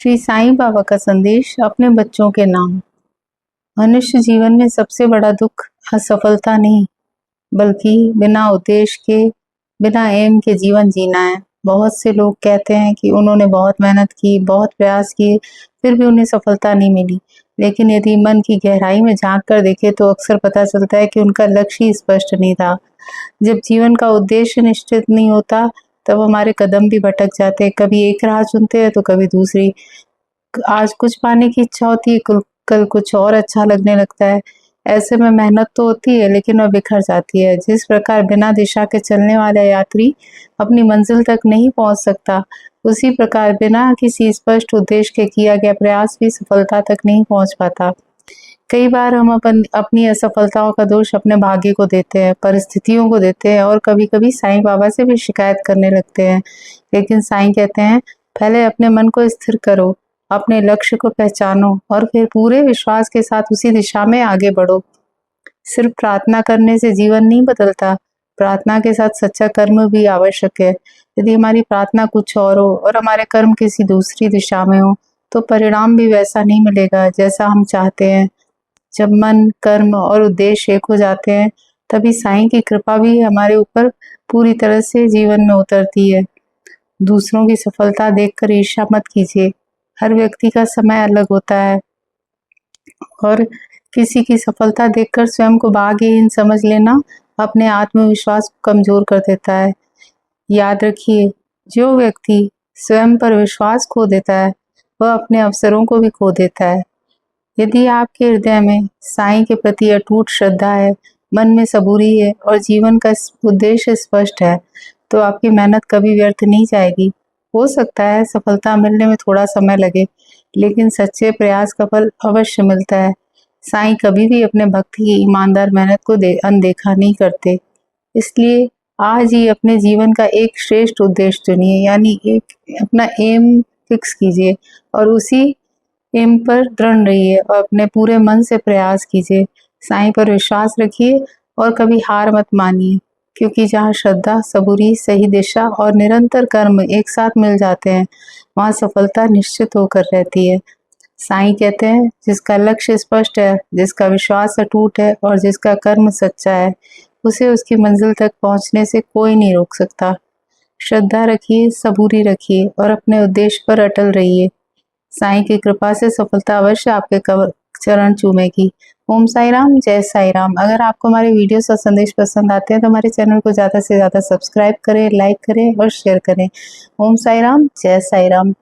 श्री साईं बाबा का संदेश अपने बच्चों के नाम। मनुष्य जीवन में सबसे बड़ा दुख असफलता नहीं, बल्कि बिना उद्देश्य के, बिना एम के जीवन जीना है। बहुत से लोग कहते हैं कि उन्होंने बहुत मेहनत की, बहुत प्रयास किए, फिर भी उन्हें सफलता नहीं मिली। लेकिन यदि मन की गहराई में झांक कर देखें तो अक्सर पता चलता है कि उनका लक्ष्य ही स्पष्ट नहीं था। जब जीवन का उद्देश्य निश्चित नहीं होता, तब हमारे कदम भी भटक जाते हैं। कभी एक राह चुनते हैं तो कभी दूसरी। आज कुछ पाने की इच्छा होती है, कल कुछ और अच्छा लगने लगता है। ऐसे में मेहनत तो होती है, लेकिन वह बिखर जाती है। जिस प्रकार बिना दिशा के चलने वाला यात्री अपनी मंजिल तक नहीं पहुंच सकता, उसी प्रकार बिना किसी स्पष्ट उद्देश्य के किया गया प्रयास भी सफलता तक नहीं पहुंच पाता। कई बार हम अपनी असफलताओं का दोष अपने भाग्य को देते हैं, परिस्थितियों को देते हैं और कभी-कभी साईं बाबा से भी शिकायत करने लगते हैं। लेकिन साईं कहते हैं, पहले अपने मन को स्थिर करो, अपने लक्ष्य को पहचानो और फिर पूरे विश्वास के साथ उसी दिशा में आगे बढ़ो। सिर्फ प्रार्थना करने से जीवन नहीं बदलता, प्रार्थना के साथ सच्चा कर्म भी आवश्यक है। यदि हमारी प्रार्थना कुछ और हो और हमारे कर्म किसी दूसरी दिशा में हो, तो परिणाम भी वैसा नहीं मिलेगा जैसा हम चाहते हैं। जब मन, कर्म और उद्देश्य एक हो जाते हैं, तभी साईं की कृपा भी हमारे ऊपर पूरी तरह से जीवन में उतरती है। दूसरों की सफलता देखकर ईर्ष्या मत कीजिए। हर व्यक्ति का समय अलग होता है और किसी की सफलता देखकर स्वयं को भाग्यहीन समझ लेना अपने आत्मविश्वास को कमजोर कर देता है। याद रखिए, जो व्यक्ति स्वयं पर विश्वास खो देता है, वह अपने अवसरों को भी खो देता है। यदि आपके हृदय में साईं के प्रति अटूट श्रद्धा है, मन में सबूरी है और जीवन का उद्देश्य स्पष्ट है, तो आपकी मेहनत कभी व्यर्थ नहीं जाएगी। हो सकता है सफलता मिलने में थोड़ा समय लगे, लेकिन सच्चे प्रयास का फल अवश्य मिलता है। साईं कभी भी अपने भक्त की ईमानदार मेहनत को अनदेखा नहीं करते। इसलिए आज ही अपने जीवन का एक श्रेष्ठ उद्देश्य चुनिए, यानी एक अपना एम फिक्स कीजिए और उसी एम पर दृढ़ रहिए और अपने पूरे मन से प्रयास कीजिए। साईं पर विश्वास रखिए और कभी हार मत मानिए, क्योंकि जहाँ श्रद्धा, सबूरी, सही दिशा और निरंतर कर्म एक साथ मिल जाते हैं, वहाँ सफलता निश्चित होकर रहती है। साईं कहते हैं, जिसका लक्ष्य स्पष्ट है, जिसका विश्वास अटूट है और जिसका कर्म सच्चा है, उसे उसकी मंजिल तक पहुंचने से कोई नहीं रोक सकता। श्रद्धा रखिए, सबूरी रखिए और अपने उद्देश्य पर अटल रहिए। साईं की कृपा से सफलता अवश्य आपके चरण चूमेगी। ओम साई राम, जय साई राम। अगर आपको हमारे वीडियोस और संदेश पसंद आते हैं तो हमारे चैनल को ज़्यादा से ज़्यादा सब्सक्राइब करें, लाइक करें और शेयर करें। ओम साई राम, जय साई राम।